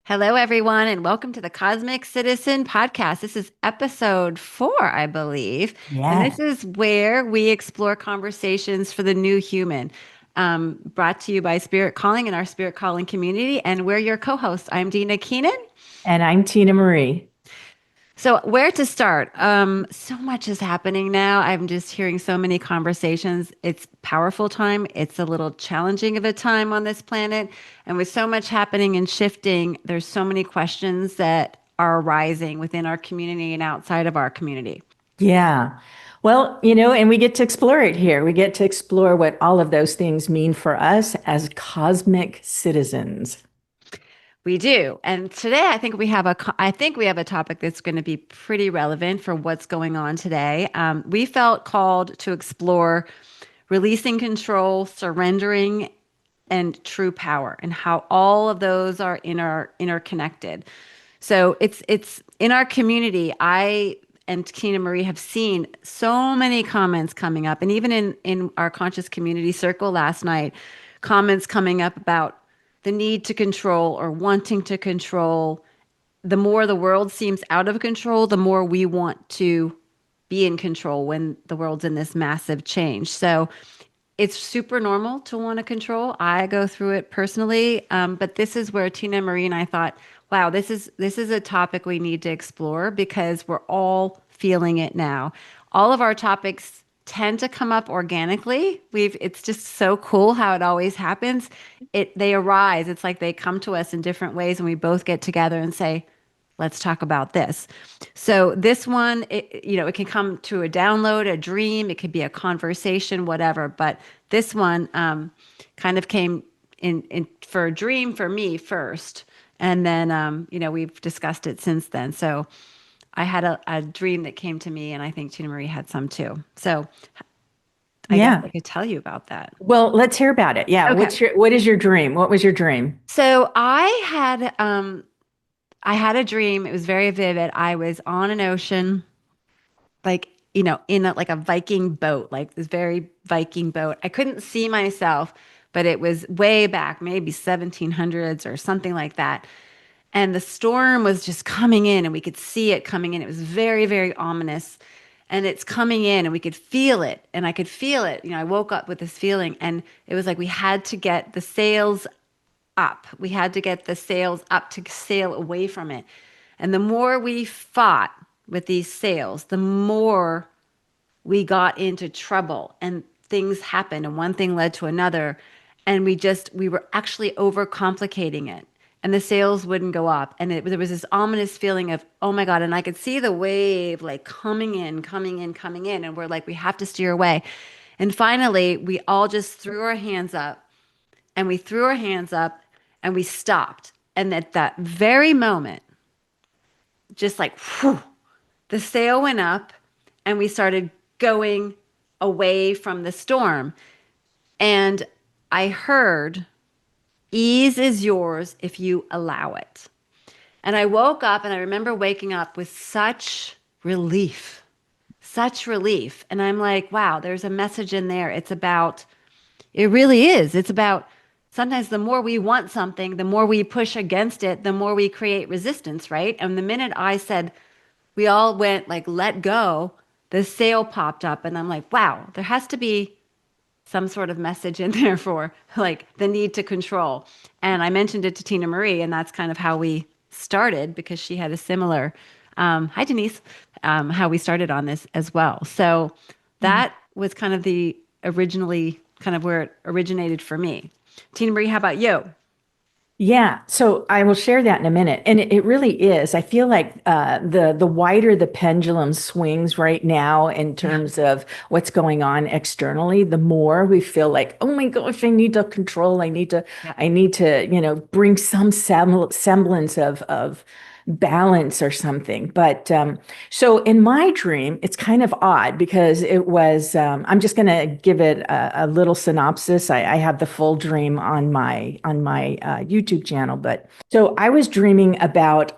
Hello, everyone, and welcome to the Cosmic Citizen Podcast. This is episode 4, I believe. And this Yeah. is where we explore conversations for the new human, brought to you by Spirit Calling and our Spirit Calling community. And we're your co hosts. I'm Dina Keenan. And I'm Tina Marie. So, where to start? So much is happening now. I'm just hearing so many conversations. It's powerful time. It's a little challenging of a time on this planet. And with so much happening and shifting, there's so many questions that are arising within our community and outside of our community. Yeah. Well, and we get to explore it here. We get to explore what all of those things mean for us as cosmic citizens. We do. And today I think we have a topic that's going to be pretty relevant for what's going on today. We felt called to explore releasing control, surrendering, and true power, and how all of those are interconnected. So it's in our community. I and Tina Marie have seen so many comments coming up, and even in our conscious community circle last night, comments coming up about the need to control or wanting to control. The more the world seems out of control, the more we want to be in control when the world's in this massive change. So it's super normal to want to control. I go through it personally, but this is where Tina Marie and I thought, wow, this is a topic we need to explore because we're all feeling it now. All of our topics tend to come up organically. It's just so cool how it always happens. They arise. It's like they come to us in different ways, and we both get together and say, let's talk about this. So this one, it can come to a download, a dream, it could be a conversation, whatever. But this one kind of came in for a dream for me first, and then we've discussed it since then. So I had a dream that came to me, and I think Tina Marie had some too. So I guess Yeah. I could tell you about that. Well, let's hear about it. Yeah. Okay. What is your dream? What was your dream? So I had a dream. It was very vivid. I was on an ocean, like, in like a Viking boat, like this very Viking boat. I couldn't see myself, but it was way back, maybe 1700s or something like that. And the storm was just coming in, and we could see it coming in. It was very, very ominous. And it's coming in, and we could feel it. And I could feel it. I woke up with this feeling, and it was like we had to get the sails up. We had to get the sails up to sail away from it. And the more we fought with these sails, the more we got into trouble and things happened, and one thing led to another. And we were actually overcomplicating it. And the sails wouldn't go up. And there was this ominous feeling of, oh my God. And I could see the wave like coming in, coming in, coming in. And we're like, we have to steer away. And finally, we all just threw our hands up, and we threw our hands up and we stopped. And at that very moment, just like whew, the sail went up, and we started going away from the storm. And I heard, ease is yours if you allow it. And I woke up, and I remember waking up with such relief, such relief. And I'm like, wow, there's a message in there. It really is. It's about sometimes the more we want something, the more we push against it, the more we create resistance, right? And the minute I said, we all went like, let go, the sail popped up. And I'm like, wow, there has to be some sort of message in there for like the need to control. And I mentioned it to Tina Marie, and that's kind of how we started because she had a similar, hi Denise, how we started on this as well. So that was kind of the originally kind of where it originated for me. Tina Marie, how about you? Yeah, so I will share that in a minute, and it really is. I feel like the wider the pendulum swings right now in Yeah. terms of what's going on externally, the more we feel like, oh my gosh, I need to control. Yep. I need to, bring some semblance of balance or something. But so in my dream, it's kind of odd because it was, I'm just going to give it a little synopsis. I have the full dream on my YouTube channel, but so I was dreaming about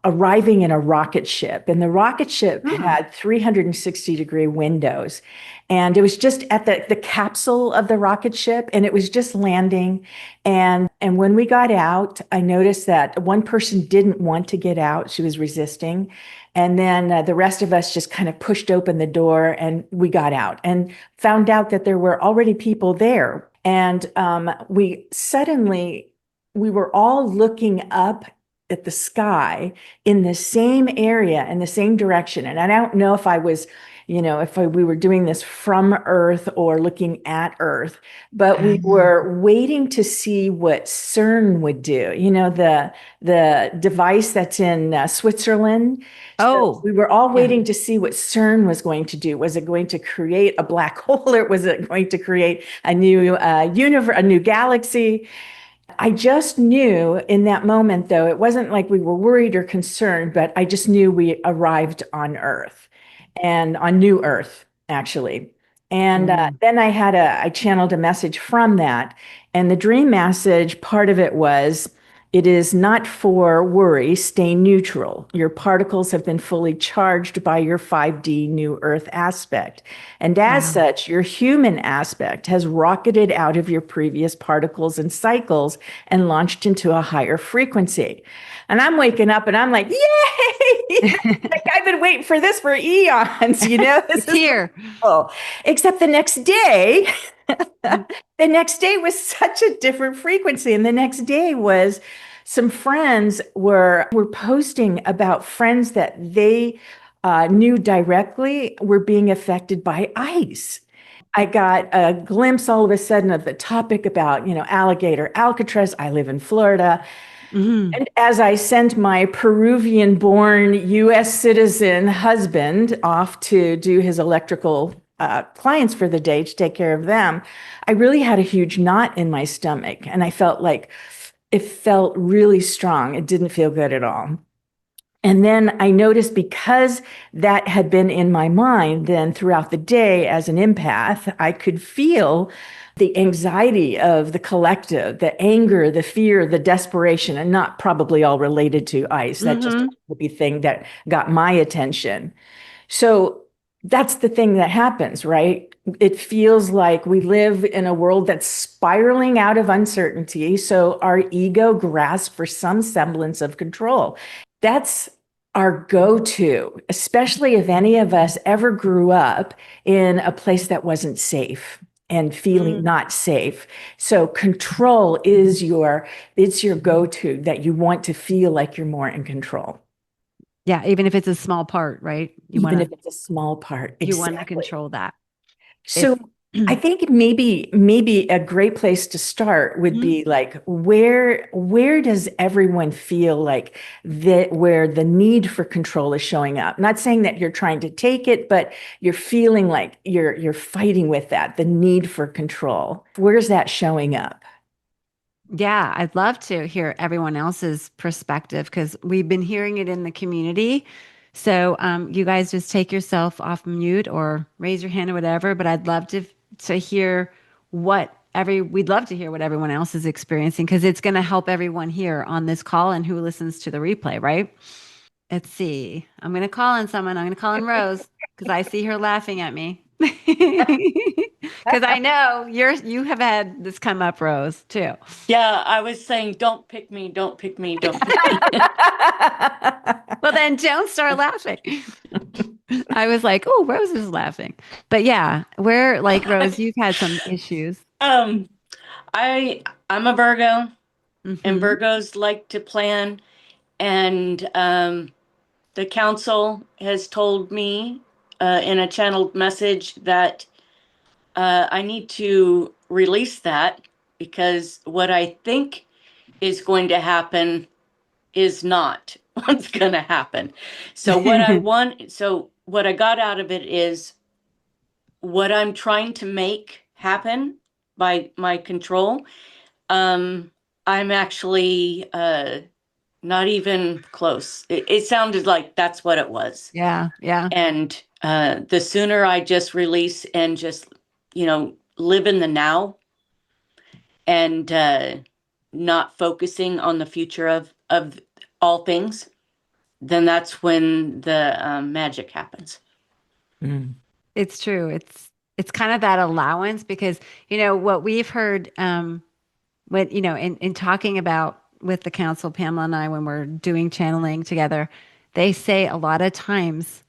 arriving in a rocket ship, and the rocket ship Hmm. had 360-degree windows. And it was just at the capsule of the rocket ship, and it was just landing. And when we got out, I noticed that one person didn't want to get out. She was resisting. And then the rest of us just kind of pushed open the door and we got out and found out that there were already people there. And we were all looking up at the sky in the same area, in the same direction. And I don't know if I was, we were doing this from Earth or looking at Earth, but we Um, were waiting to see what CERN would do, the device that's in Switzerland. So oh, we were all yeah. waiting to see what CERN was going to do. Was it going to create a black hole, or was it going to create a new universe, a new galaxy? I just knew in that moment, though, it wasn't like we were worried or concerned, but I just knew we arrived on Earth and on New Earth, actually. And Mm. then I channeled a message from that. And the dream message, part of it was, it is not for worry, stay neutral. Your particles have been fully charged by your 5D New Earth aspect. And as Wow. such, your human aspect has rocketed out of your previous particles and cycles and launched into a higher frequency. And I'm waking up and I'm like, yay! Like I've been waiting for this for eons, this It's is here. cool. Except the next day was such a different frequency. And the next day was some friends were posting about friends that they knew directly were being affected by ice. I got a glimpse all of a sudden of the topic about, alligator Alcatraz. I live in Florida. Hmm. And as I sent my Peruvian born US citizen husband off to do his electrical clients for the day to take care of them, I really had a huge knot in my stomach. And I felt like it felt really strong. It didn't feel good at all. And then I noticed, because that had been in my mind, then throughout the day as an empath, I could feel the anxiety of the collective, the anger, the fear, the desperation, and not probably all related to ice. That just Hmm. happened to be the thing that got my attention. So that's the thing that happens, right? It feels like we live in a world that's spiraling out of uncertainty. So our ego grasps for some semblance of control. That's our go-to, especially if any of us ever grew up in a place that wasn't safe and feeling Mm. not safe. So control is it's your go-to, that you want to feel like you're more in control, Yeah, even if it's a small part, right? even if it's a small part. You want to Exactly. control that. So If I think maybe a great place to start would Mhm. be like, where does everyone feel like that, where the need for control is showing up? Not saying that you're trying to take it, but you're feeling like you're fighting with that, the need for control. Where's that showing up? Yeah, I'd love to hear everyone else's perspective because we've been hearing it in the community. So you guys just take yourself off mute or raise your hand or whatever. But I'd love to hear we'd love to hear what everyone else is experiencing because it's going to help everyone here on this call and who listens to the replay, right? Let's see. I'm going to call on someone. I'm going to call on Rose because I see her laughing at me. Because I know you have had this come up, Rose, too. Yeah, I was saying, don't pick me, don't pick me, don't pick me. Well, then don't start laughing. I was like, oh, Rose is laughing. But yeah, we're like, Rose, you've had some issues. Um, I'm a Virgo, and Hmm. Virgos like to plan, and the council has told me in a channeled message that I need to release that because what I think is going to happen is not what's going to happen. So what I got out of it is what I'm trying to make happen by my control. Um, I'm actually not even close. It sounded like that's what it was. Yeah, yeah. And the sooner I just release and just, live in the now and not focusing on the future of all things, then that's when the magic happens. Mm. It's true. It's kind of that allowance because, what we've heard, in talking about with the council, Pamela and I, when we're doing channeling together, they say a lot of times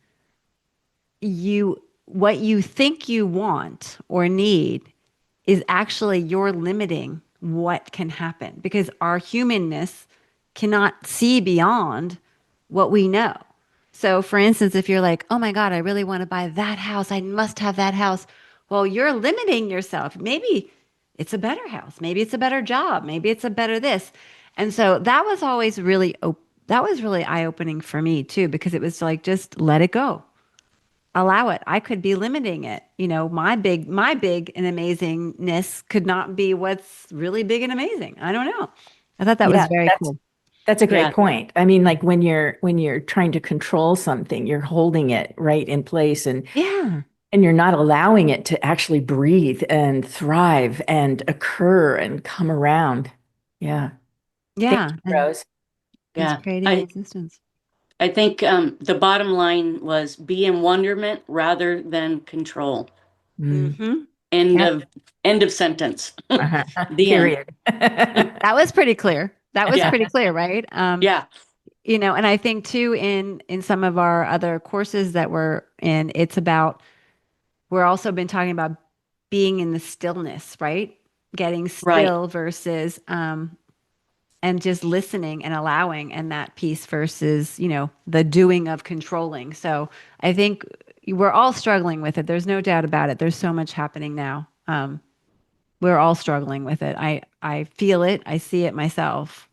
what you think you want or need is actually you're limiting what can happen because our humanness cannot see beyond what we know. So, for instance, if you're like, oh my God, I really want to buy that house, I must have that house. Well, you're limiting yourself. Maybe it's a better house. Maybe it's a better job. Maybe it's a better this. And so that was always that was really eye-opening for me too, because it was like, just let it go. Allow it. I could be limiting it. My big and amazingness could not be what's really big and amazing. I don't know. I thought that was Yeah, very cool. that's a Yeah. great point. I mean, like when you're trying to control something, you're holding it right in place Yeah. and you're not allowing it to actually breathe and thrive and occur and come around. Yeah. Thank Yeah. you, And Rose. it's Yeah. creating existence. I think the bottom line was be in wonderment rather than control. Mm. Mm-hmm. End Yeah. of end of sentence. Uh-huh. The end. Period. That was pretty clear. That was Yeah. pretty clear, right? Yeah. And I think too in some of our other courses that we're in, we're also been talking about being in the stillness, right? Getting Right. still versus and just listening and allowing and that piece versus, the doing of controlling. So I think we're all struggling with it. There's no doubt about it. There's so much happening now. We're all struggling with it. I feel it. I see it myself.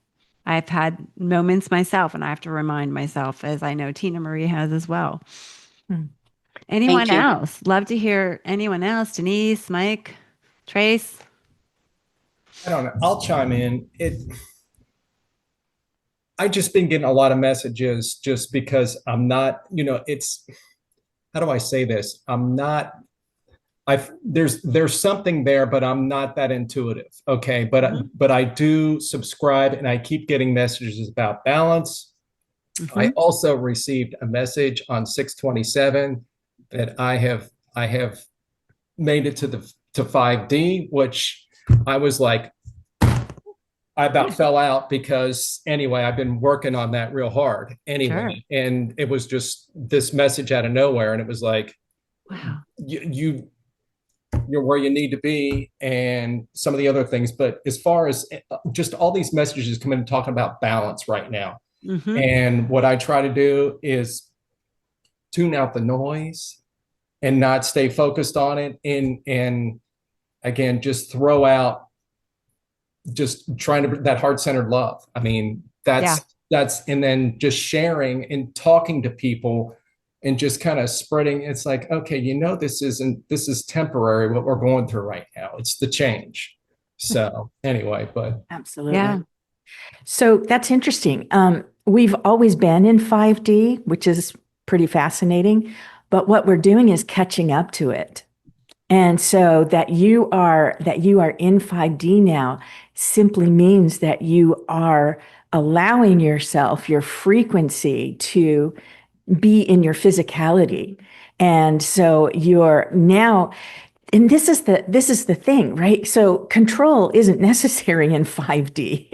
I've had moments myself, and I have to remind myself, as I know Tina Marie has as well. Hmm. Anyone Thank you. else? Love to hear anyone else. Denise, Mike, Trace. I don't know. I'll chime in. I just been getting a lot of messages just because I'm not, it's how do I say this? I'm not there's something there, but I'm not that intuitive. Okay. Mhm. But I do subscribe and I keep getting messages about balance. I Mhm. also received a message on 627 that I have made it to 5D, which I was like, I about fell out because anyway, I've been working on that real hard Sure. anyway. And it was just this message out of nowhere. And it was like, Wow. you're where you need to be and some of the other things. But as far as just all these messages come in talking about balance right now. Mhm. And what I try to do is tune out the noise and not stay focused on it. And again, just throw out just trying to that heart-centered love. I mean, Yeah. that's and then just sharing and talking to people and just kind of spreading. It's like, okay, this is temporary what we're going through right now. It's the change. So anyway, but Absolutely. Yeah. So that's interesting. We've always been in 5D, which is pretty fascinating, but what we're doing is catching up to it. And so that you are in 5D now simply means that you are allowing yourself, your frequency to be in your physicality. And so you're now, and this is the thing, right? So control isn't necessary in 5D.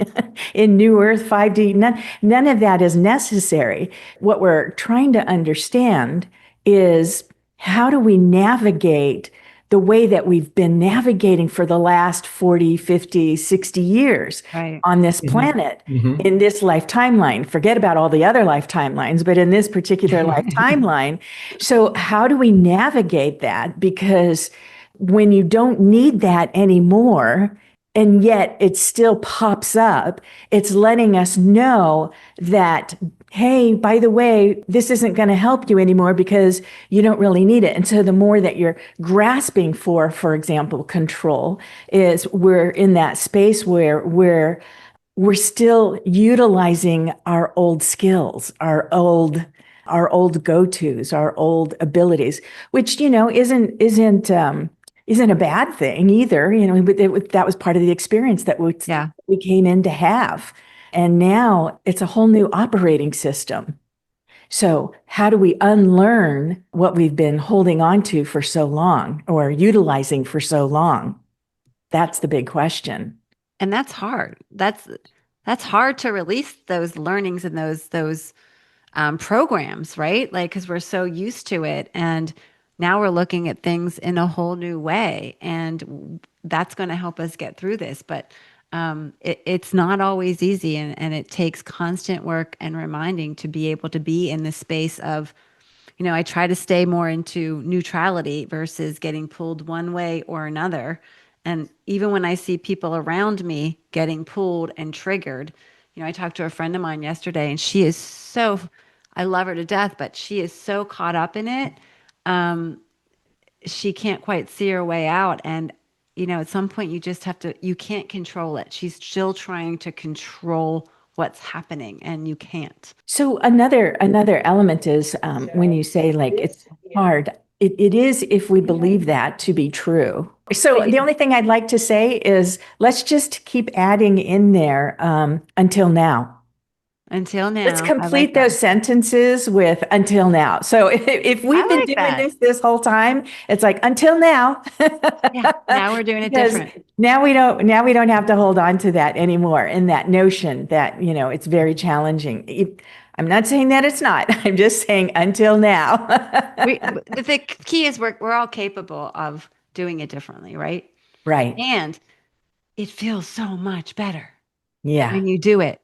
In New Earth 5D, none of that is necessary. What we're trying to understand is how do we navigate the way that we've been navigating for the last 40, 50, 60 years Right. on this planet, in this life timeline. Forget about all the other life timelines, but in this particular life timeline. So how do we navigate that? Because when you don't need that anymore, and yet it still pops up, it's letting us know that, hey, by the way, this isn't going to help you anymore because you don't really need it. And so the more that you're grasping for example, control, is we're in that space where we're still utilizing our old skills, our old go-tos, our old abilities, which isn't a bad thing either. That was part of the experience that Yeah. we came in to have, and now it's a whole new operating system. So how do we unlearn what we've been holding on to for so long or utilizing for so long? That's the big question. And that's hard. That's hard to release those learnings and those programs, right? Like, because we're so used to it, and now we're looking at things in a whole new way, and that's going to help us get through this. But it's not always easy, and it takes constant work and reminding to be able to be in the space of, I try to stay more into neutrality versus getting pulled one way or another. And even when I see people around me getting pulled and triggered, I talked to a friend of mine yesterday, and she is so, I love her to death, but she is so caught up in it. She can't quite see her way out. And, at some point you just have to, you can't control it. She's still trying to control what's happening, and you can't. So another element is when you say like it's hard, it is if we believe that to be true. So the only thing I'd like to say is let's just keep adding in there until now. Until now. Let's I complete like that. those sentences with until now. So if we've I been like doing that. this whole time, it's like until now. Yeah, now we're doing it Because different. now we don't have to hold on to that anymore, and that notion that, it's very challenging. I'm not saying that it's not. I'm just saying until now. The key is we're all capable of doing it differently, right? Right. And it feels so much better Yeah. when you do it.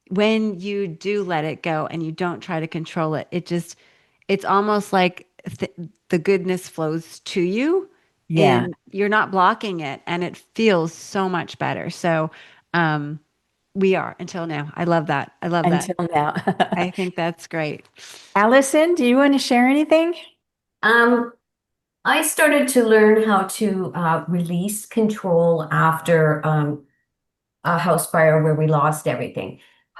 When you do let it go and you don't try to control it, it's almost like the goodness flows to you, Yeah. and you're not blocking it, and it feels so much better. So, we are until now. I love that. I love that. Until now. I think that's great. Allison, do you want to share anything? Um, I started to learn how to release control after a house fire where we lost everything.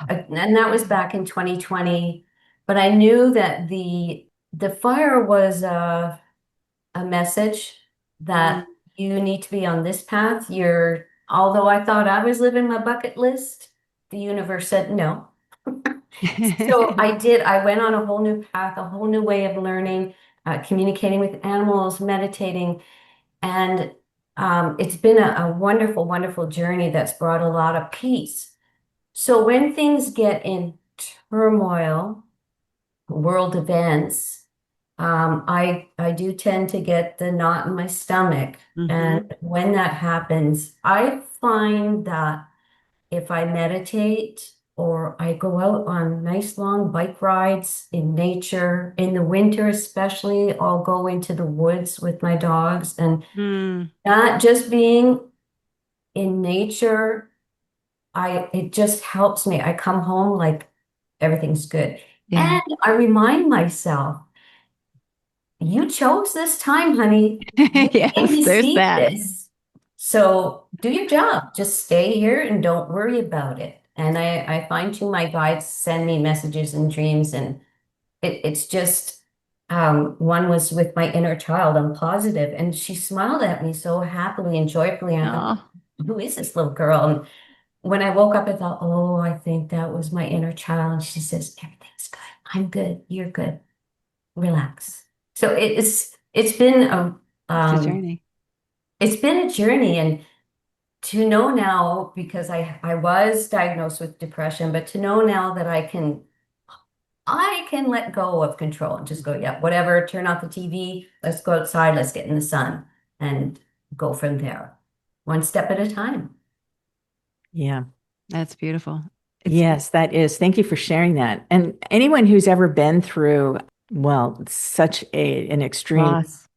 And that was back in 2020. But I knew that the fire was a message that you need to be on this path. Although I thought I was living my bucket list, the universe said no. So I did. I went on a whole new path, a whole new way of learning, communicating with animals, meditating, and it's been a wonderful, wonderful journey that's brought a lot of peace. So when things get in turmoil, world events, I do tend to get the knot in my stomach, and when that happens, I find that if I meditate or I go out on nice long bike rides in nature, in the winter especially, I'll go into the woods with my dogs, and Mm, not just being in nature, it just helps me. I come home like everything's good. yeah. And I remind myself, you chose this time, honey. You made Yes, me there's see that. this. So do your job. Just stay here and don't worry about it. And I find too my guides send me messages and dreams, and it's just one was with my inner child. I'm positive, and she smiled at me so happily and joyfully. And I thought, Oh, who is this little girl? And when I woke up, I thought, oh, I think that was my inner child. And she says, everything's good. I'm good. You're good. Relax. So it's been it's a journey. it's been a journey, and to know now, because I was diagnosed with depression, but to know now that I can let go of control and just go, yeah, whatever, turn off the TV, let's go outside, let's get in the sun and go from there. One step at a time. Yeah. That's beautiful. Yes, that is. Thank you for sharing that. And anyone who's ever been through, well, such an extreme, Loss.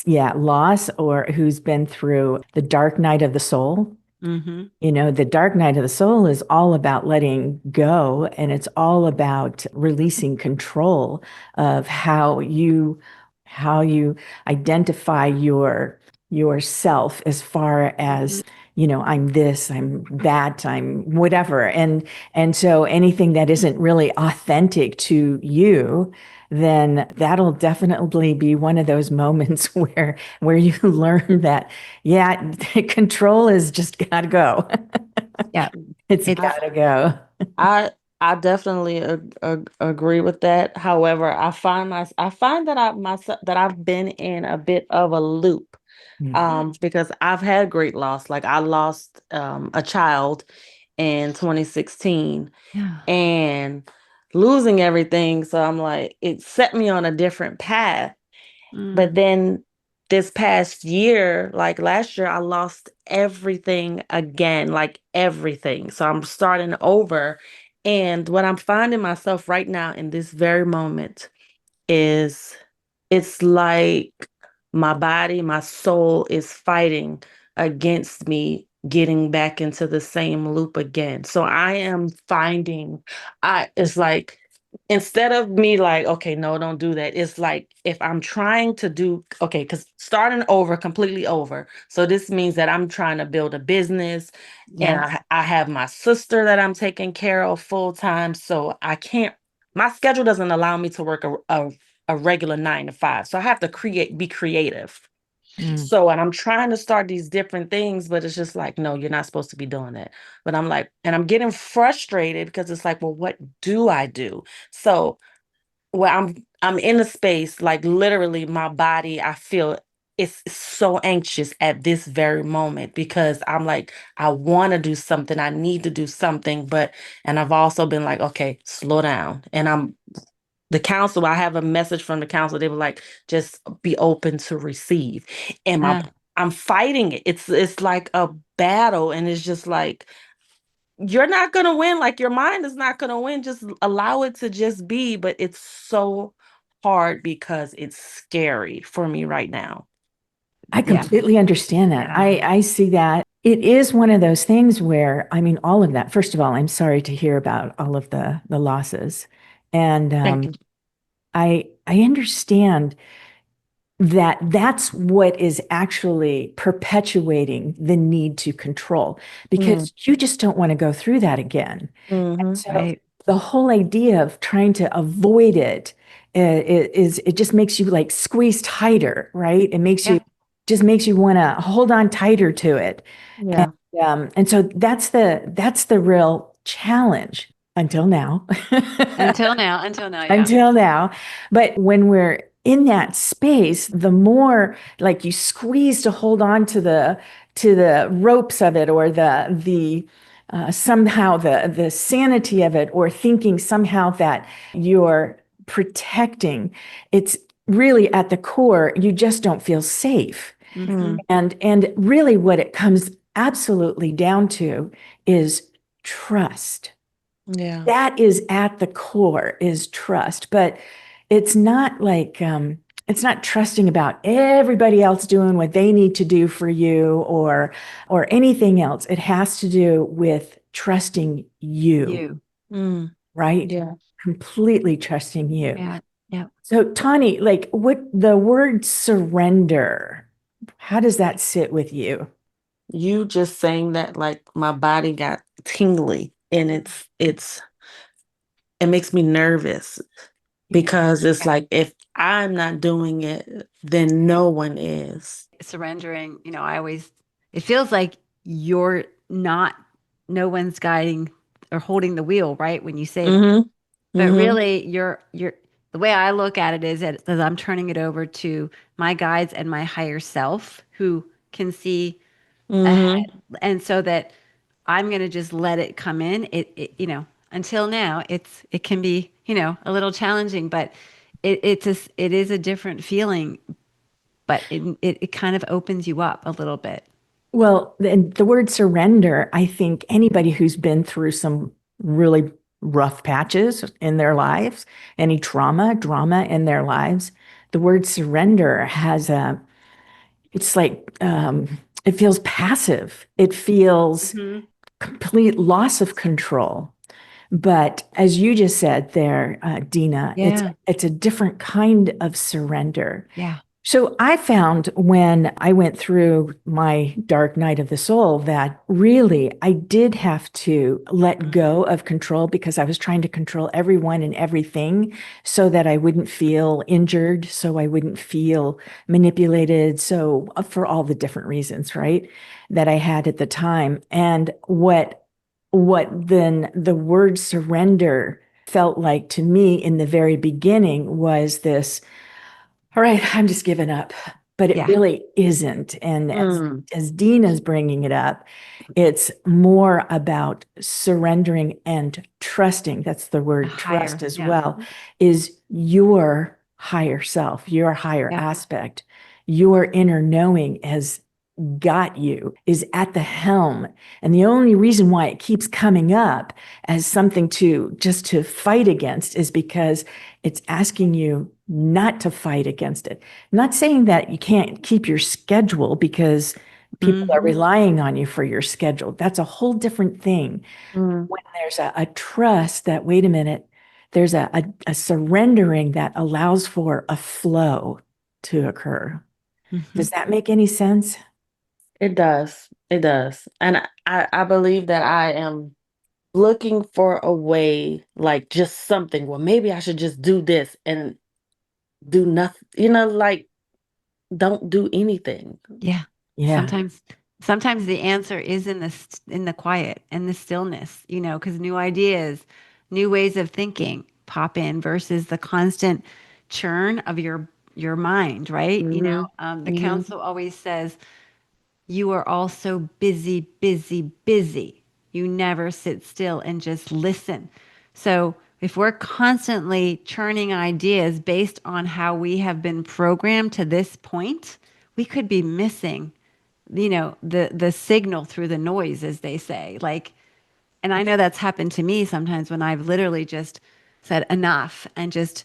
loss, or who's been through the dark night of the soul. Mm-hmm. The dark night of the soul is all about letting go, and it's all about releasing control of how you identify yourself as far as, I'm this, I'm that, I'm whatever. And so anything that isn't really authentic to you, then that'll definitely be one of those moments where you learn that, yeah, control is just gotta go. Yeah. It's It's- gotta go. I I definitely agree with that. However, I find that I've been in a bit of a loop. Because I've had great loss. Like I lost a child in 2016 Yeah. and losing everything. So I'm like, it set me on a different path. But then this past year, like last year, I lost everything again, like everything. So I'm starting over. And what I'm finding myself right now in this very moment is it's like my body, my soul is fighting against me getting back into the same loop again. So I am finding it's like instead of me like, okay, no, don't do that. It's like if I'm trying to do okay, because starting over, completely over. So this means that I'm trying to build a business and I have my sister that I'm taking care of full time. So I can't my schedule doesn't allow me to work a regular 9 to 5. So I have to be creative. So, and I'm trying to start these different things, but it's just like, no, you're not supposed to be doing that. But I'm like, and I'm getting frustrated because it's like, well, what do I do? So, well, I'm in a space like literally my body, I feel it's so anxious at this very moment because I'm like, I want to do something, I need to do something, but and I've also been like, okay, slow down. And the council, I have a message from the council. They were like, just be open to receive. And I'm fighting it. It's like a battle. And it's just like, you're not gonna win. Like your mind is not gonna win. Just allow it to just be. But it's so hard because it's scary for me right now. I completely understand that. I see that. It is one of those things where, I mean, all of that. First of all, I'm sorry to hear about all of the losses. And Thank you. I understand that that's what is actually perpetuating the need to control because you just don't want to go through that again. And so the whole idea of trying to avoid it is it just makes you like squeeze tighter, right? It makes you just makes you want to hold on tighter to it. Yeah. And so that's the real challenge until now. Until now, yeah. Until now. But when we're in that space, the more like you squeeze to hold on to the ropes of it or the somehow the sanity of it or thinking somehow that you're protecting, it's really at the core, you just don't feel safe. And really what it comes absolutely down to is trust. Yeah. That is at the core is trust, but it's not like it's not trusting about everybody else doing what they need to do for you or anything else. It has to do with trusting you, right? Yeah. Completely trusting you. Yeah. So Tani, like what the word surrender, how does that sit with you? You just saying that like my body got tingly and it makes me nervous because it's like if I'm not doing it, then no one is. Surrendering, it feels like you're not, no one's guiding or holding the wheel, right? When you say that. But really you're the way I look at it is that I'm turning it over to my guides and my higher self who can see ahead. And so that I'm going to just let it come in. Until now, it can be, a little challenging, but it is a different feeling, but it kind of opens you up a little bit. Well, the word surrender, I think anybody who's been through some really rough patches in their lives, any drama in their lives, the word surrender it's like, it feels passive. It feels complete loss of control. But as you just said there, Dina, it's a different kind of surrender. Yeah. So I found when I went through my dark night of the soul that really I did have to let go of control because I was trying to control everyone and everything so that I wouldn't feel injured, so I wouldn't feel manipulated. So for all the different reasons, right, that I had at the time. And what what then the word surrender felt like to me in the very beginning was this, all right, I'm just giving up. But it Yeah. really isn't. And Mm. as Dina's bringing it up, it's more about surrendering and trusting. That's the word Higher, trust as yeah. well, is your higher self, your higher Yeah. aspect, your inner knowing has got you, is at the helm. And the only reason why it keeps coming up as something to just to fight against is because it's asking you not to fight against it. I'm not saying that you can't keep your schedule because people are Mhm. relying on you for your schedule. That's a whole different thing. Mm. When there's a trust that, wait a minute, there's a surrendering that allows for a flow to occur. Mhm. Does that make any sense? It does. It does. And I believe that I am looking for a way, like just something. Well, maybe I should just do this and do nothing. Like don't do anything. Yeah. Yeah. Sometimes the answer is in the quiet and the stillness, because new ideas, new ways of thinking pop in versus the constant churn of your mind, right? Hmm. The Hmm. council always says you are all so busy, busy, busy. You never sit still and just listen. So if we're constantly churning ideas based on how we have been programmed to this point, we could be missing, the signal through the noise, as they say. Like, and I know that's happened to me sometimes when I've literally just said enough and just,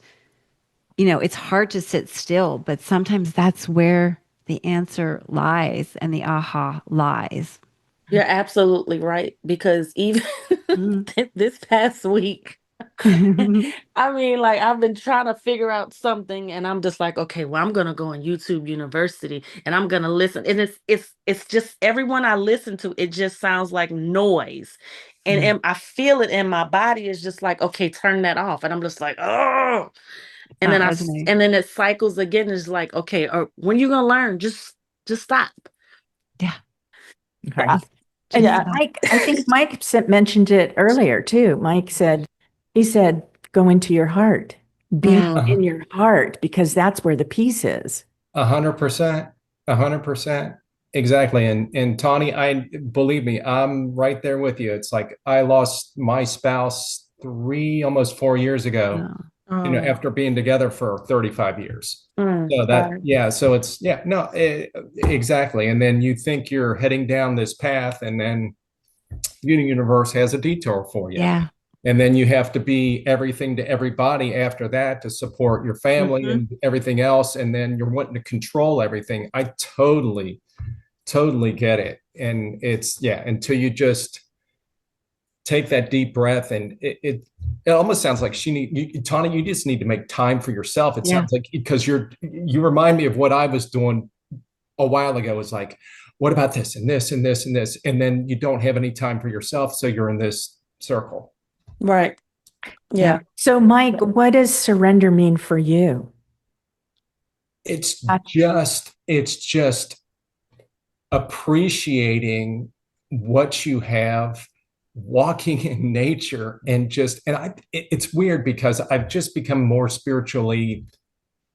it's hard to sit still, but sometimes that's where the answer lies and the aha lies. You're absolutely right because even Mm. this past week, I mean, like I've been trying to figure out something, and I'm just like, okay, well, I'm gonna go on YouTube University, and I'm gonna listen, and it's just everyone I listen to, it just sounds like noise, and I feel it in my body. It's just like, okay, turn that off, and I'm just like, oh, It's and not then resonating. and then it cycles again. It's like, okay, or when you gonna learn? Just stop. Yeah. Okay. And Yeah. Just Mike, I think Mike mentioned it earlier too. He said, go into your heart, be Mm. in your heart, because that's where the peace is. 100%, 100%. Exactly. And Tawny, I believe me, I'm right there with you. It's like I lost my spouse almost 4 years ago, oh, Oh. after being together for 35 years. So Sorry. yeah, so it's, yeah, no, exactly. And then you think you're heading down this path, and then the universe has a detour for you. yeah. And then you have to be everything to everybody after that to support your family Mhm. and everything else. And then you're wanting to control everything. I totally get it. And it's, yeah, until you just take that deep breath, and it almost sounds like Tawny, you just need to make time for yourself. It Yeah. sounds like, because you remind me of what I was doing a while ago. Is like, what about this and this and this and this? And then you don't have any time for yourself. So you're in this circle. Right. Yeah. Yeah. So, Mike, what does surrender mean for you? It's Uh, just appreciating what you have, walking in nature, and it's weird because I've just become more spiritually,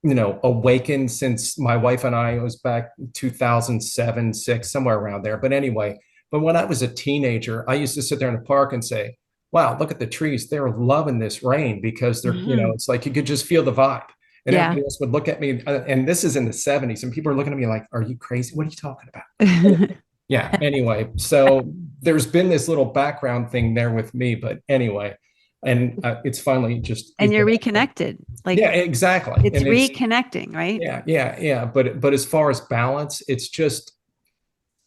awakened since my wife and I, it was back in 2007, 6, somewhere around there. But anyway, but when I was a teenager, I used to sit there in the park and say, wow, look at the trees. They're loving this rain because Mhm. it's like you could just feel the vibe. And Yeah. everybody else would look at me, and this is in the 70s, and people are looking at me like, are you crazy? What are you talking about? Yeah. Anyway, so there's been this little background thing there with me, but anyway, and it's finally just And you're evolved. reconnected. Yeah, Like exactly. it's And it's, reconnecting, right? yeah. But as far as balance, it's just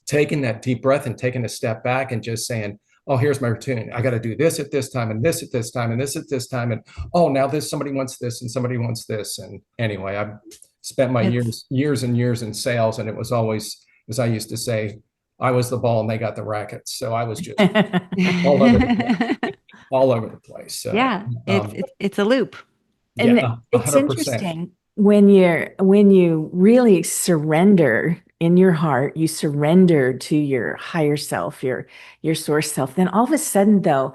taking that deep breath and taking a step back and just saying, oh, here's my routine. I got to do this at this time, and this at this time, and this at this time. And oh, now somebody wants this and somebody wants this. And anyway, I've spent my It's years and years in sales. And it was always, as I used to say, I was the ball and they got the rackets. So I was just all over the place, all over the place. So, yeah, it's a loop. And yeah, it's 100%. interesting when you really surrender in your heart, you surrender to your higher self, your source self, then all of a sudden though,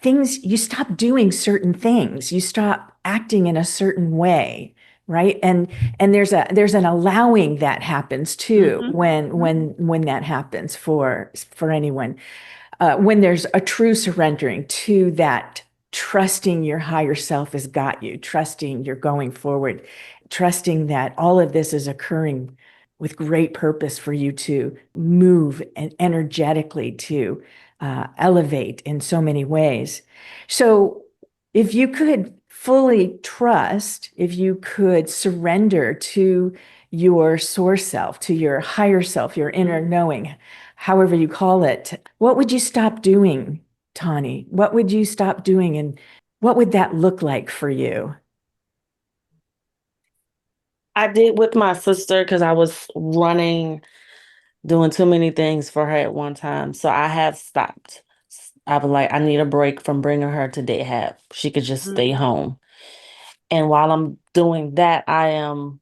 you stop doing certain things, you stop acting in a certain way, right? And there's an allowing that happens too when that happens for anyone. When there's a true surrendering to that, trusting your higher self has got you, trusting you're going forward, trusting that all of this is occurring with great purpose for you to move and energetically to elevate in so many ways. So if you could fully trust, if you could surrender to your source self, to your higher self, your inner knowing, however you call it, what would you stop doing, Tawny? What would you stop doing, and what would that look like for you? I did with my sister because I was doing too many things for her at one time. So I have stopped. I was like, I need a break from bringing her to daycare. She could just stay home. And while I'm doing that, I am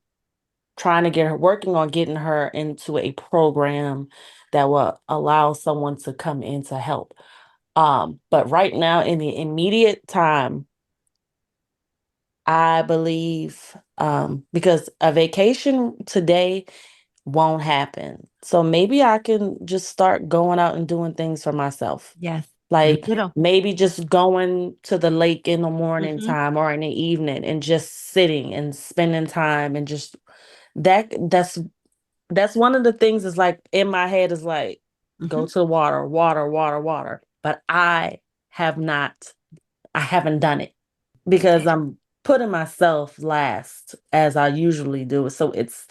trying to working on getting her into a program that will allow someone to come in to help. But right now, in the immediate time, I believe because a vacation today won't happen. So maybe I can just start going out and doing things for myself. Yes. Like Little. maybe just going to the lake in the morning time or in the evening and just sitting and spending time and just that's one of the things is like in my head is like go to the water, water, water, water. But I haven't done it because I'm putting myself last as I usually do. So it's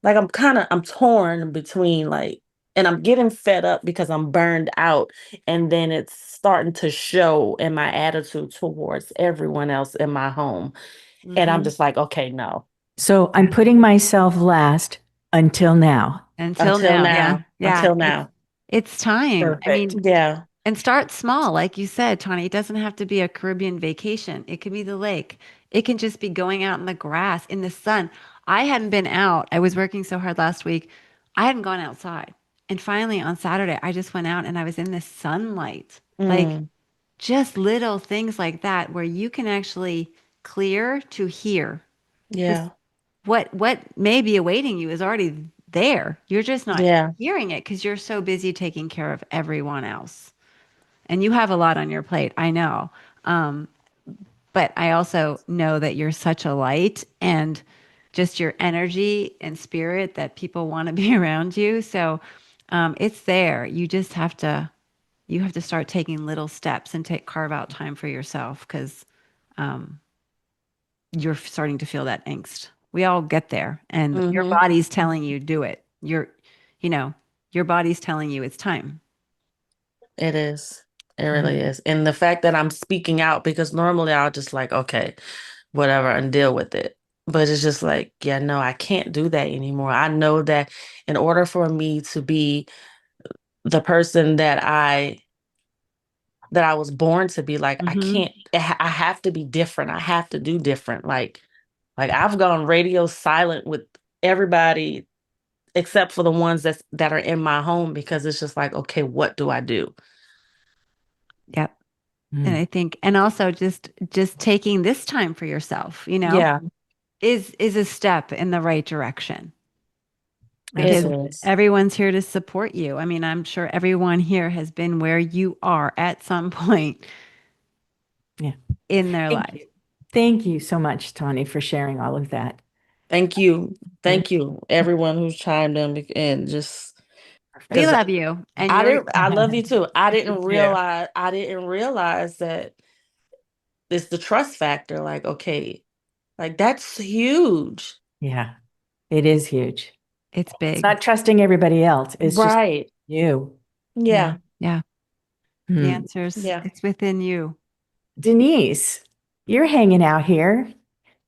like I'm torn between like, and I'm getting fed up because I'm burned out. And then it's starting to show in my attitude towards everyone else in my home. And I'm just like, okay, no. So I'm putting myself last until now. Until now. Yeah. Yeah. Until now. It's time. I Perfect. mean, Yeah. and start small, like you said, Tawny. It doesn't have to be a Caribbean vacation. It could be the lake. It can just be going out in the grass, in the sun. I hadn't been out. I was working so hard last week. I hadn't gone outside. And finally on Saturday, I just went out and I was in the sunlight. Like just little things like that where you can actually clear to hear. Yeah. What may be awaiting you is already there. You're just not Yeah. hearing it because you're so busy taking care of everyone else. And you have a lot on your plate, I know. But I also know that you're such a light and just your energy and spirit that people want to be around you. So it's there. You have to start taking little steps and carve out time for yourself because you're starting to feel that angst. We all get there, and your body's telling you do it. You know, your body's telling you it's time. It is. It really is. And the fact that I'm speaking out because normally I'll just like, okay, whatever, and deal with it. But it's just like, yeah, no, I can't do that anymore. I know that in order for me to be the person that I was born to be, like, I can't, I have to be different. I have to do different. Like I've gone radio silent with everybody except for the ones that are in my home because it's just like, okay, what do I do? Yep. And I think, and also just taking this time for yourself, Yeah. is a step in the right direction because Absolutely. everyone's here to support you. I mean, I'm sure everyone here has been where you are at some point in their life. Thank you so much, Tawny, for sharing all of that. Thank you. Thank you, everyone who's chimed in and just We 'cause love you, and I love you too. I didn't too. realize that it's the trust factor. Like, okay, like that's huge. Yeah, it is huge. it's It's big. not trusting everybody else. It's just Right. you. Yeah. Yeah. The Hmm. answers, Yeah. it's within you. Denise, you're hanging out here.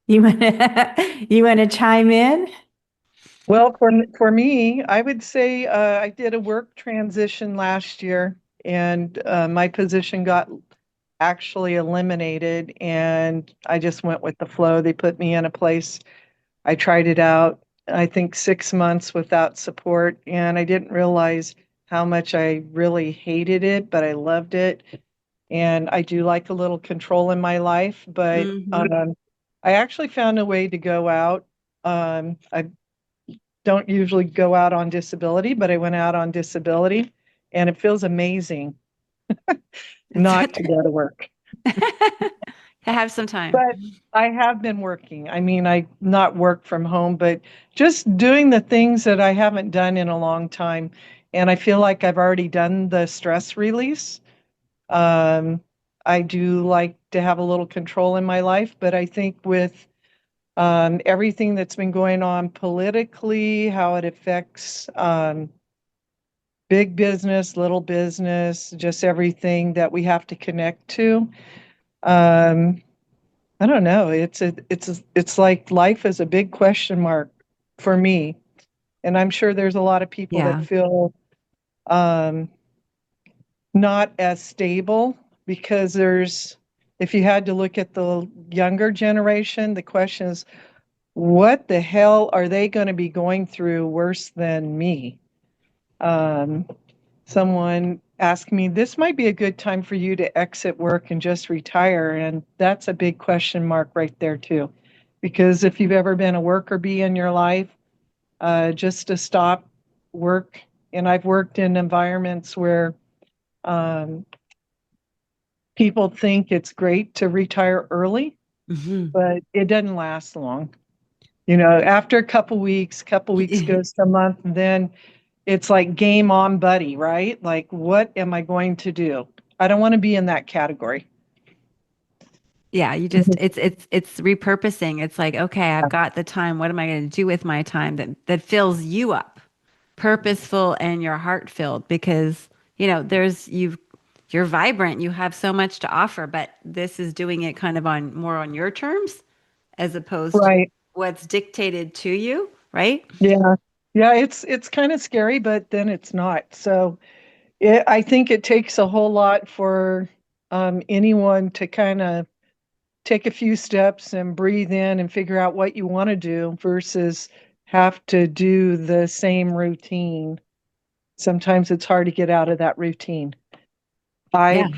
You wanna you wanna chime in? Well, for me, I would say I did a work transition last year, and my position got actually eliminated, and I just went with the flow. They put me in a place. I tried it out. I think 6 months without support, and I didn't realize how much I really hated it, but I loved it. And I do like a little control in my life, but I actually found a way to go out. I don't usually go out on disability, but I went out on disability, and it feels amazing not to go to work. To have some time. But I have been working. I mean, I not work from home, but just doing the things that I haven't done in a long time. And I feel like I've already done the stress release. I do like to have a little control in my life, but I think with everything that's been going on politically, how it affects big business, little business, just everything that we have to connect to. I don't know. It's like life is a big question mark for me, and I'm sure there's a lot of people that feel not as stable because if you had to look at the younger generation, the question is, what the hell are they going to be going through worse than me? Someone asked me, this might be a good time for you to exit work and just retire. And that's a big question mark right there, too. Because if you've ever been a worker bee in your life, just to stop work, and I've worked in environments where people think it's great to retire early, but it doesn't last long. You know, after a couple weeks goes to a month, and then it's like game on, buddy, right? Like, what am I going to do? I don't want to be in that category. Yeah, you just it's repurposing. It's like, okay, I've got the time. What am I going to do with my time that fills you up, purposeful and your heart filled? Because you're vibrant. You have so much to offer, but this is doing it kind of more on your terms as opposed to Right. what's dictated to you, right? Yeah. Yeah, it's kind of scary, but then it's not. So I think it takes a whole lot for anyone to kind of take a few steps and breathe in and figure out what you want to do versus have to do the same routine. Sometimes it's hard to get out of that routine. Yeah.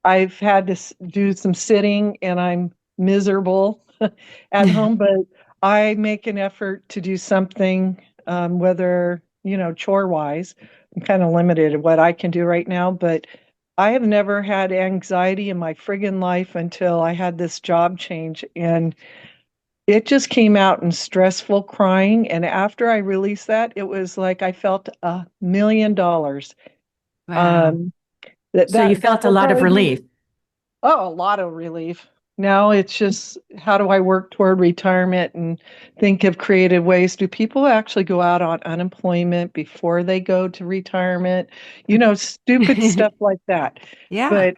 I've had to do some sitting and I'm miserable at home, but I make an effort to do something, whether, chore wise. I'm kind of limited at what I can do right now, but I have never had anxiety in my friggin' life until I had this job change. And it just came out in stressful crying. And after I released that, it was like I felt $1 million. Wow. So you felt a will lot of probably be relief. a lot of relief. Now it's just how do I work toward retirement and think of creative ways? Do people actually go out on unemployment before they go to retirement? Stupid stuff like that. Yeah. But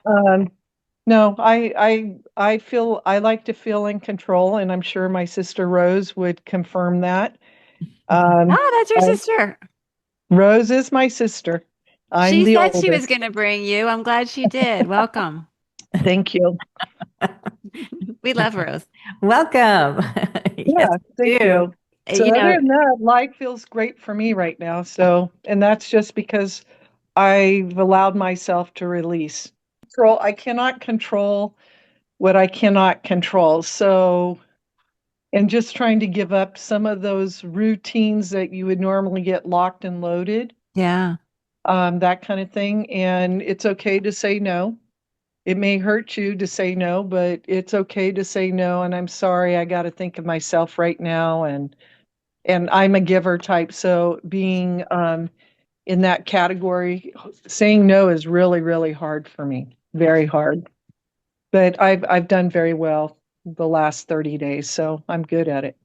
no, I feel I like to feel in control, and I'm sure my sister Rose would confirm that. Oh, that's your I- sister. Rose is my sister. I'm She the said she was oldest. going to bring you. I'm glad she did. Welcome. Thank you. We love Rose. Welcome. Yes, Yeah, we thank do. you. So other than that, life feels great for me right now. So, and that's just because I've allowed myself to release. I cannot control what I cannot control. So, and just trying to give up some of those routines that you would normally get locked and loaded, Yeah. that kind of thing. And it's okay to say no. It may hurt you to say no, but it's okay to say no. And I'm sorry, I got to think of myself right now. And I'm a giver type. So being in that category, saying no is really, really hard for me. Very hard. But I've done very well the last 30 days, so I'm good at it.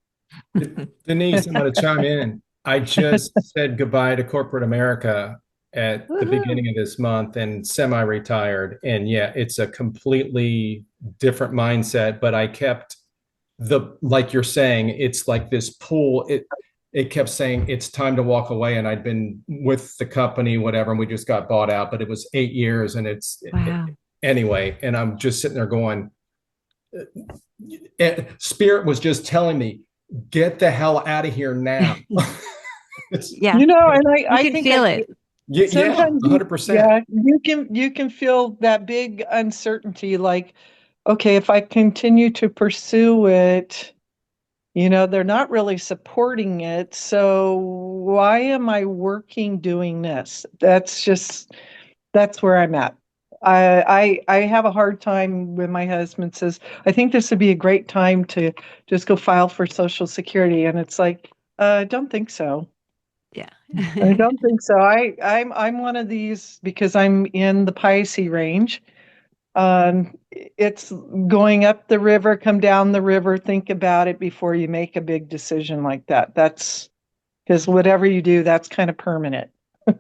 Denise, I'm going to chime in. I just said goodbye to corporate America at the beginning of this month and semi-retired. And yeah, it's a completely different mindset, but I kept like you're saying, it's like this pull. It kept saying it's time to walk away. And I'd been with the company, whatever, and we just got bought out, but it was 8 years and Wow. anyway. And I'm just sitting there going, Spirit was just telling me, get the hell out of here now. Yeah. And You I can think feel it. Yeah, sometimes 100%. you can feel that big uncertainty, like, okay, if I continue to pursue it, they're not really supporting it. So why am I working doing this? That's where I'm at. I have a hard time when my husband says, I think this would be a great time to just go file for Social Security. And it's like, I don't think so. Yeah. I don't think so. I'm one of these because I'm in the Pisces range. It's going up the river, come down the river, think about it before you make a big decision like that. That's because whatever you do, that's kind of permanent. And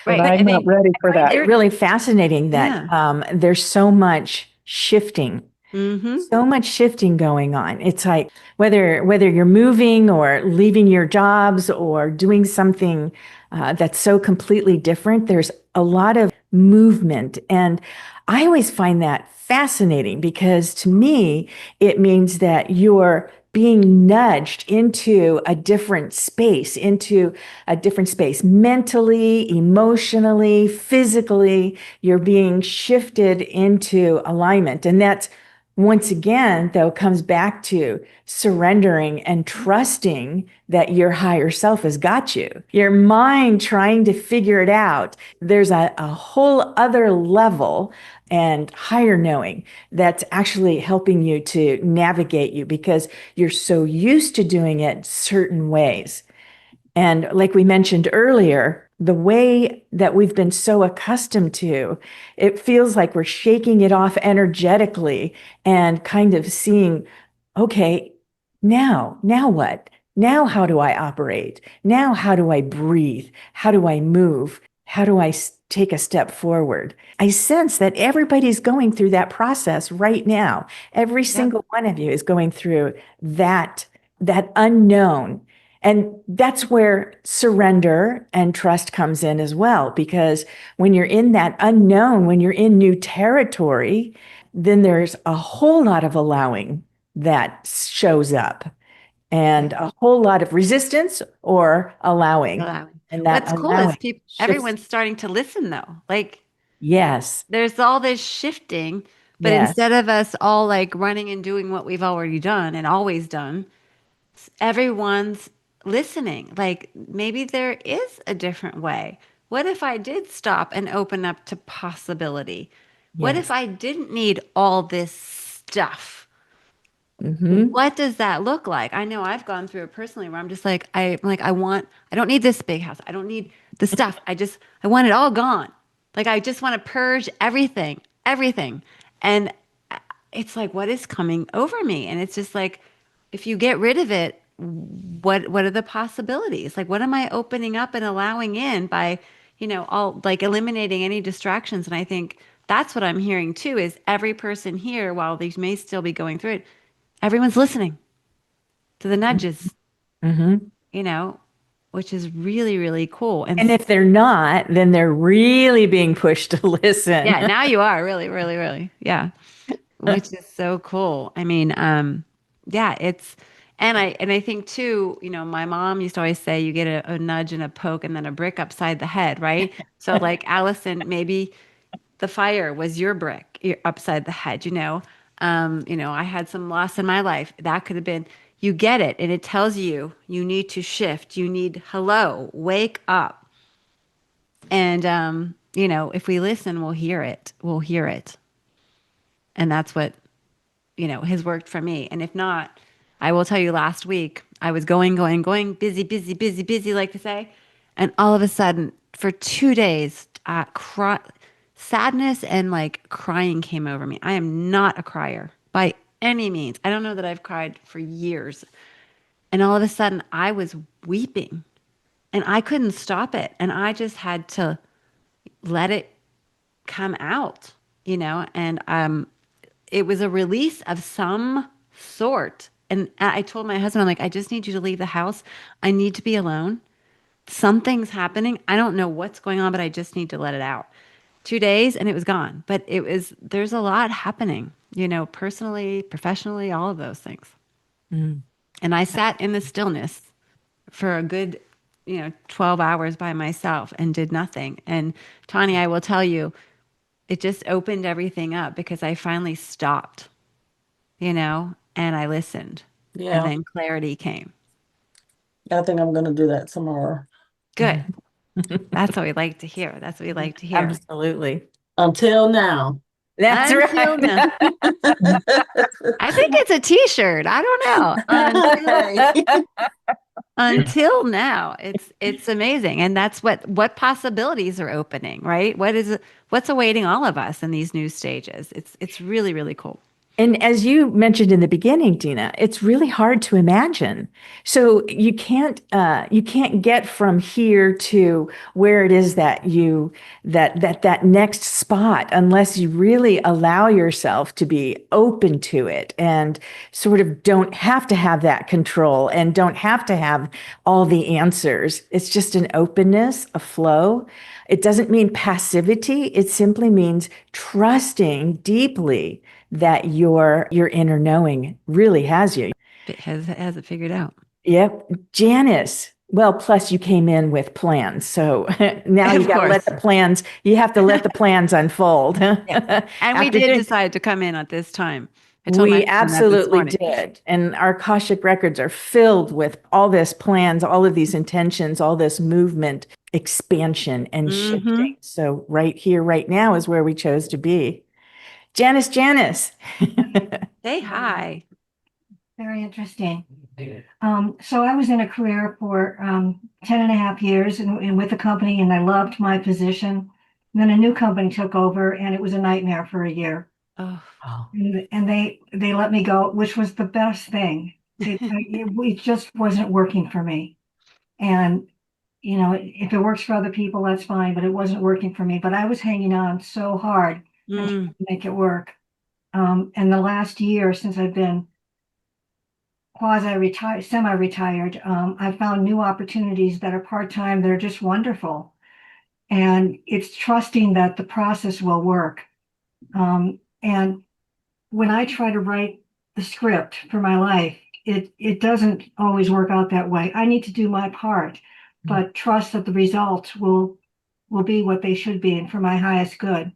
Right. I'm I not think ready for that. It's really fascinating that there's so much shifting. mm-hmm. So much shifting going on. It's like whether you're moving or leaving your jobs or doing something that's so completely different, there's a lot of movement. And I always find that fascinating because to me, it means that you're being nudged into a different space mentally, emotionally, physically. You're being shifted into alignment. And that's once again, though, comes back to surrendering and trusting that your higher self has got you. Your mind trying to figure it out. There's a whole other level and higher knowing that's actually helping you to navigate you because you're so used to doing it certain ways. And like we mentioned earlier, the way that we've been so accustomed to, it feels like we're shaking it off energetically and kind of seeing, okay, now what? Now, how do I operate? Now, how do I breathe? How do I move? How do I take a step forward? I sense that everybody's going through that process right now. Every single one of you is going through that unknown. And that's where surrender and trust comes in as well, because when you're in that unknown, when you're in new territory, then there's a whole lot of allowing that shows up and a whole lot of resistance or allowing. And that What's cool is shifts. everyone's starting to listen though. Like Yes. there's all this shifting, but Yes. instead of us all like running and doing what we've already done and always done, everyone's listening. Like maybe there is a different way. What if I did stop and open up to possibility? What Yes. if I didn't need all this stuff? Mm-hmm. What does that look like? I know I've gone through it personally where I'm just like, I don't need this big house. I don't need the stuff. I want it all gone. Like, I just want to purge everything, everything. And it's like, what is coming over me? And it's just like, if you get rid of it, what are the possibilities? Like, what am I opening up and allowing in by, all like eliminating any distractions? And I think that's what I'm hearing too, is every person here, while these may still be going through it, everyone's listening to the nudges, Mm-hmm. which is really, really cool. And if they're not, then they're really being pushed to listen. yeah, now you are really, really, really. Yeah. Which is so cool. I mean, yeah, and I think too, my mom used to always say you get a nudge and a poke and then a brick upside the head, right? So like Allison, maybe the fire was your brick upside the head, I had some loss in my life. That could have been, you get it. And it tells you need to shift. You need, hello, wake up. And, if we listen, we'll hear it. We'll hear it. And that's what, has worked for me. And if not, I will tell you last week, I was going, busy, busy, busy, busy, like to say. And all of a sudden, for 2 days, sadness and like crying came over me. I am not a crier by any means. I don't know that I've cried for years. And all of a sudden, I was weeping and I couldn't stop it. And I just had to let it come out, and it was a release of some sort. And I told my husband, I'm like, I just need you to leave the house. I need to be alone. Something's happening. I don't know what's going on, but I just need to let it out. 2 days and it was gone. But there's a lot happening, personally, professionally, all of those things. Mm. And I sat in the stillness for a good, 12 hours by myself and did nothing. And Tani, I will tell you, it just opened everything up because I finally stopped, and I listened. And Yeah, then clarity came. I think I'm gonna do that tomorrow. Good. That's what we like to hear. That's what we like to hear. Absolutely. Until now. That's Until right. now. I think it's a t-shirt. I don't know. Until now, it's amazing. And that's what possibilities are opening, right? What's awaiting all of us in these new stages? It's really, really cool. And as you mentioned in the beginning, Dina, it's really hard to imagine. So you can't get from here to where it is that that next spot unless you really allow yourself to be open to it and sort of don't have to have that control and don't have to have all the answers. It's just an openness, a flow. It doesn't mean passivity. It simply means trusting deeply that your inner knowing really has you. It has it figured out. Yep. Janice. Well, plus you came in with plans. So now Of you got to let course. the plans, you have to let the plans unfold. And we After did doing- decide to come in at this time. I told my we husband that this absolutely morning. did. And our Akashic records are filled with all this plans, all of these intentions, all this movement, expansion, and shifting. So right here, right now is where we chose to be. Janice. Say hi. Very interesting. So I was in a career for 10 and a half years and with a company, and I loved my position. And then a new company took over, and it was a nightmare for a year. Oh, And they let me go, which was the best thing. It just wasn't working for me. And, if it works for other people, that's fine, but it wasn't working for me. But I was hanging on so hard and trying to make it work. And the last year since I've been quasi-retired, semi-retired, I've found new opportunities that are part-time that are just wonderful. And it's trusting that the process will work. And when I try to write the script for my life, it doesn't always work out that way. I need to do my part, but trust that the results will be what they should be and for my highest good.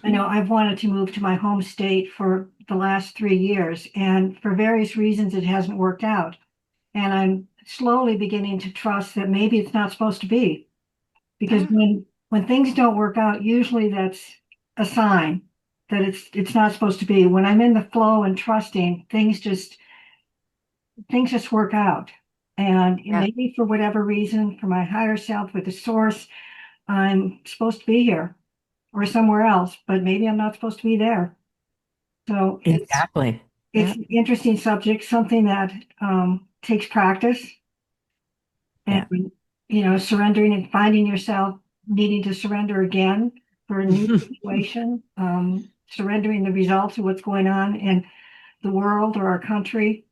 I know I've wanted to move to my home state for the last 3 years, and for various reasons, it hasn't worked out. And I'm slowly beginning to trust that maybe it's not supposed to be, because when things don't work out, usually that's a sign that it's not supposed to be. When I'm in the flow and trusting, things just work out. And maybe for whatever reason, for my higher self, with the source, I'm supposed to be here or somewhere else, but maybe I'm not supposed to be there. So Exactly. it's an interesting subject, something that takes practice and, surrendering and finding yourself needing to surrender again for a new situation, surrendering the results of what's going on in the world or our country.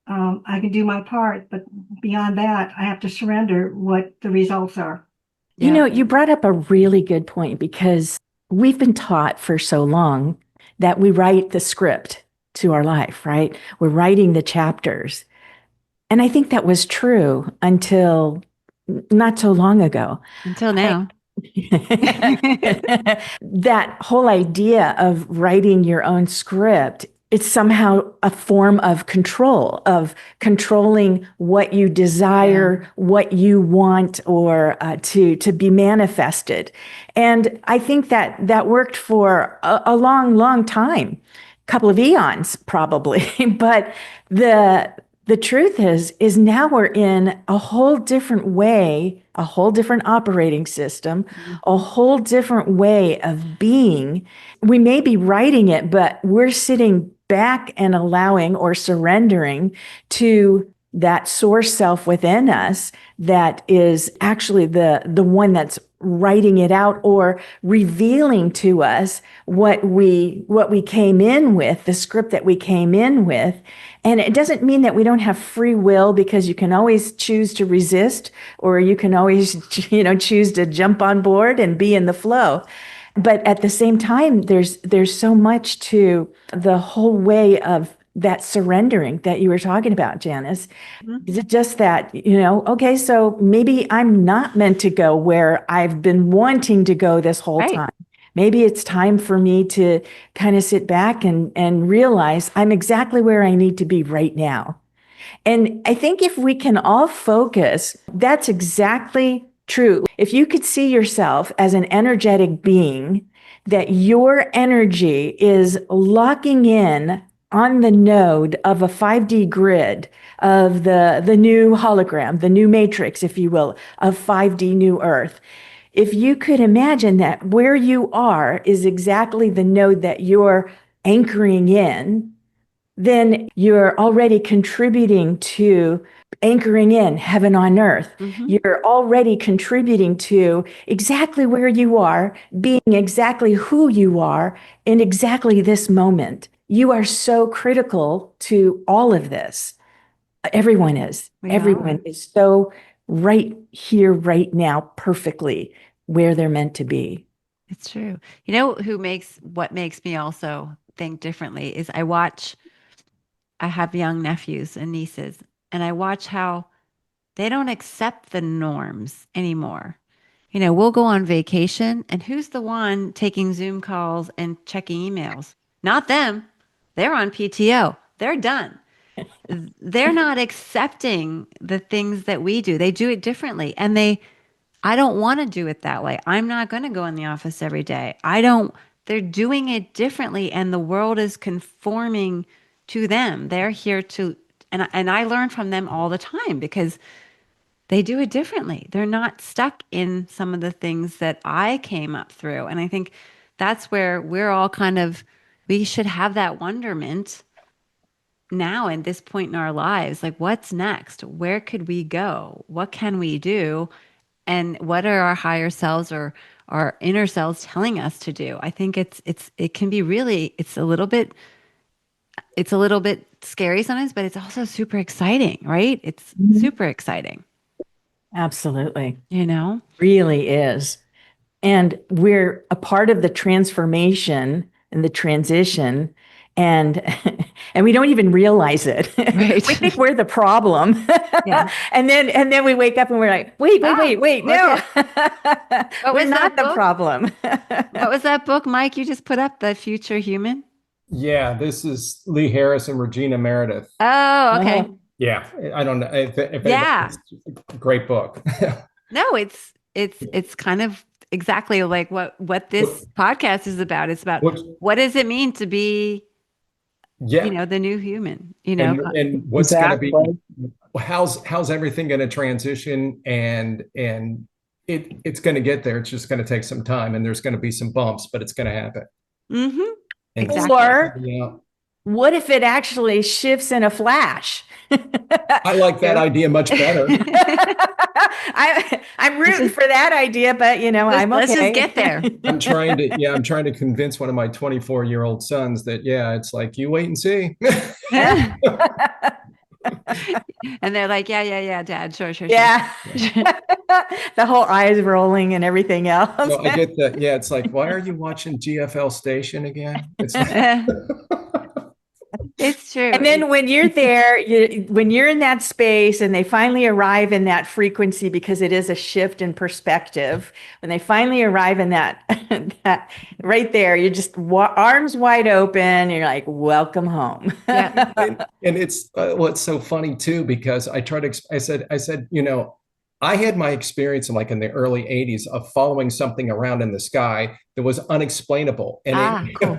I can do my part, but beyond that, I have to surrender what the results are. You brought up a really good point because we've been taught for so long that we write the script to our life, right? We're writing the chapters. And I think that was true until not so long ago. until now. That whole idea of writing your own script, it's somehow a form of control, of controlling what you desire, what you want, or to be manifested. And I think that worked for a long, long time, a couple of eons probably. But the truth is now we're in a whole different way, a whole different operating system, a whole different way of being. We may be writing it, but we're sitting back and allowing or surrendering to that source self within us that is actually the one that's writing it out or revealing to us what we came in with, the script that we came in with. And it doesn't mean that we don't have free will, because you can always choose to resist, or you can always choose to jump on board and be in the flow. But at the same time, there's so much to the whole way of that surrendering that you were talking about, Janice. Mhm. Is it just that, okay, so maybe I'm not meant to go where I've been wanting to go this whole Right. time. Maybe it's time for me to kind of sit back and realize I'm exactly where I need to be right now. And I think if we can all focus, that's exactly true. If you could see yourself as an energetic being, that your energy is locking in on the node of a 5D grid of the new hologram, the new matrix, if you will, of 5D new Earth. If you could imagine that where you are is exactly the node that you're anchoring in, then you're already contributing to anchoring in heaven on earth. Mhm. You're already contributing to exactly where you are, being exactly who you are in exactly this moment. You are so critical to all of this. Everyone is. We Everyone are. is so right here, right now, perfectly where they're meant to be. It's true. What makes me also think differently is I have young nephews and nieces, and I watch how they don't accept the norms anymore. We'll go on vacation, and who's the one taking Zoom calls and checking emails? Not them. They're on PTO. They're done. They're not accepting the things that we do. They do it differently, and I don't want to do it that way. I'm not going to go in the office every day. They're doing it differently, and the world is conforming to them. They're here to, and I learn from them all the time because they do it differently. They're not stuck in some of the things that I came up through. And I think that's where we should have that wonderment now in this point in our lives. Like, what's next? Where could we go? What can we do? And what are our higher selves or our inner selves telling us to do? I think it can be really, it's a little bit scary sometimes, but it's also super exciting, right? It's super exciting, Absolutely. you know? Really is. And we're a part of the transformation and the transition. And and we don't even realize it. Right. We think we're the problem. Yeah. And then we wake up and we're like, wait, Look no. What We're was not that the book? problem. What was that book, Mike, you just put up, The Future Human? Yeah, this is Lee Harris and Regina Meredith. Oh, okay. Yeah, I don't know if Yeah. it's a great book. No, it's kind of exactly like what this podcast is about. It's about What, what does it mean to be, yeah, the new human, and what's going to be how's everything going to transition and it's going to get there. It's just going to take some time, and there's going to be some bumps, but it's going to happen. Mm-hmm. And Exactly. Or yeah, what if it actually shifts in a flash? I like that idea much better. I'm rooting for that idea, but I'm Let's okay. just get there. I'm trying to convince one of my 24-year-old sons that, it's like, you wait and see. And they're like, yeah, Dad, sure. Yeah. The whole eyes rolling and everything else. So I get that. Yeah, it's like, why are you watching GFL Station again? It's like, It's true. And then when you're there, when you're in that space and they finally arrive in that frequency, because it is a shift in perspective, when they finally arrive in that, that right there, you're just arms wide open. And you're like, welcome home. Yeah. and it's it's so funny too, because I said, I had my experience in the early 80s of following something around in the sky that was unexplainable. And Cool.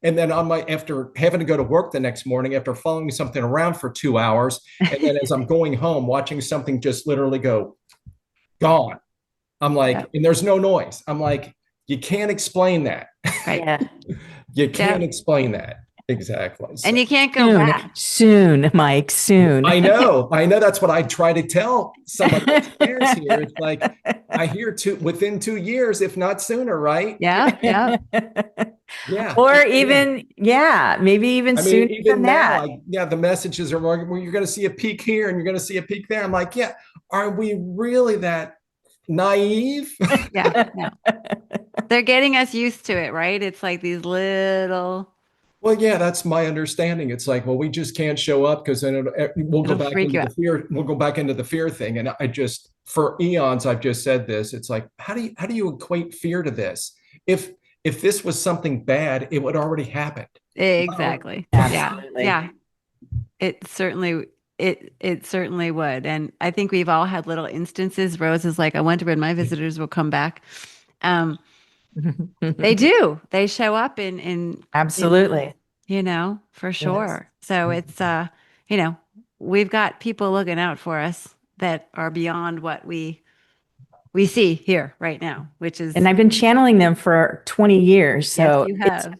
and then after having to go to work the next morning, after following something around for 2 hours, and then as I'm going home, watching something just literally go gone. I'm like, Yeah. and there's no noise. I'm like, you can't explain that. Right. Yeah. You can't explain that. Exactly. And you can't go back. Soon, Mike, soon. I know. That's what I try to tell some of the players here. It's like, I hear within 2 years, if not sooner, right? Yeah. Yeah. Or even, maybe even I mean, sooner even than now, that. the messages are, well, you're going to see a peak here and you're going to see a peak there. I'm like, are we really that naive? Yeah. No. They're getting us used to it, right? It's like these little Well, yeah, that's my understanding. It's like, well, we just can't show up because then we'll go It'll back freak into you the out. fear. We'll go back into the fear thing. And I just, for eons, I've just said this. It's like, how do you equate fear to this? If this was something bad, it would already happened. Exactly. Yeah. Absolutely. Yeah. It certainly it certainly would. And I think we've all had little instances. Rose is like, I wonder when my visitors will come back. Um, they do. They show up in Absolutely. for Yes. sure. So it's you know, we've got people looking out for us that are beyond what we see here right now, which is And I've been channeling them for 20 years. yes, So you have.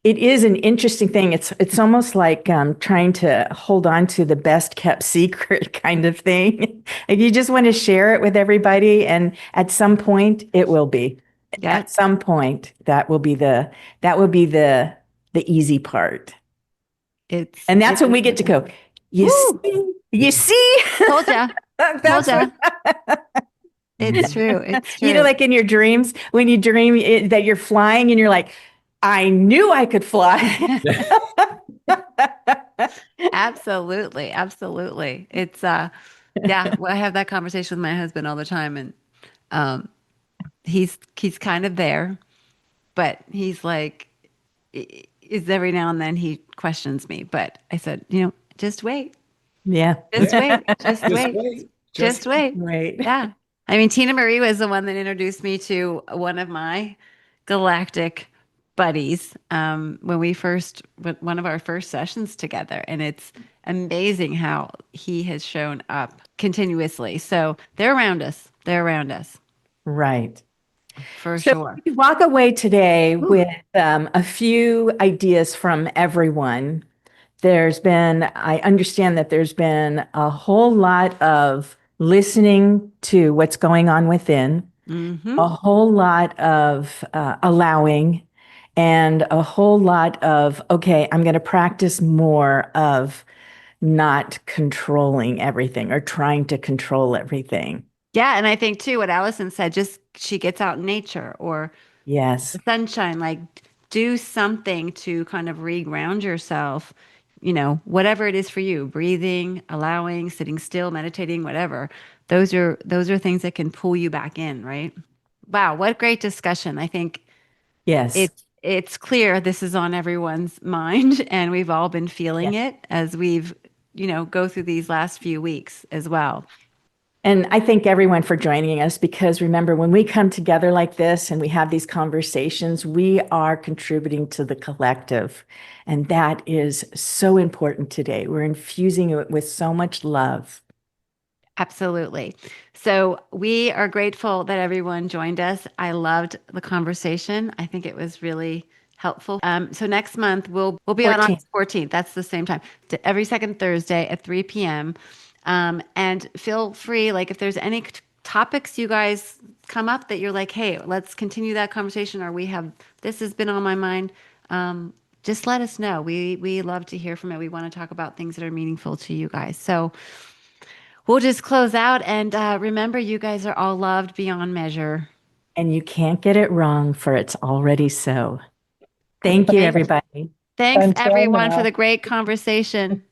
it is an interesting thing. It's almost like trying to hold on to the best kept secret kind of thing. Like you just want to share it with everybody, and at some point it will be. Yeah. At some point that will be the easy part. And that's when we get to go. You Woo! see, you see. Told ya. That's ya. what. It's true. It's true. You know, like in your dreams, when you dream that you're flying and you're like, I knew I could fly. Absolutely. Absolutely. It's yeah, well, I have that conversation with my husband all the time, and um he's kind of there, but he's like is every now and then he questions me. But I said, just wait. Yeah. Just wait. Just Just wait. wait. Just wait. Right. Yeah. I mean, Tina Marie was the one that introduced me to one of my galactic buddies one of our first sessions together. And it's amazing how he has shown up continuously. So they're around us. They're around us Right. for So sure. we walk away today with a few ideas from everyone. I understand that there's been a whole lot of listening to what's going on within, Hmm. a whole lot of allowing, and a whole lot of, okay, I'm going to practice more of not controlling everything or trying to control everything. Yeah. And I think too, what Allison said, just she gets out in nature or Yes. the sunshine, like do something to kind of re-ground yourself, whatever it is for you, breathing, allowing, sitting still, meditating, whatever. Those are things that can pull you back in, right? Wow, what great discussion. I think Yes. it's clear this is on everyone's mind and we've all been feeling it as we've, go through these last few weeks as well. And I thank everyone for joining us because remember, when we come together like this and we have these conversations, we are contributing to the collective. And that is so important today. We're infusing it with so much love. Absolutely. So we are grateful that everyone joined us. I loved the conversation. I think it was really helpful. So next month we'll be on 14th. August 14th. That's the same time. Every second Thursday at 3 p.m. And feel free, like if there's any topics you guys come up that you're like, hey, let's continue that conversation, or this has been on my mind. Just let us know. We love to hear from it. We want to talk about things that are meaningful to you guys. So we'll just close out and remember, you guys are all loved beyond measure. And you can't get it wrong, for it's already so. Thank you, everybody. Thanks, Until everyone, now. for the great conversation.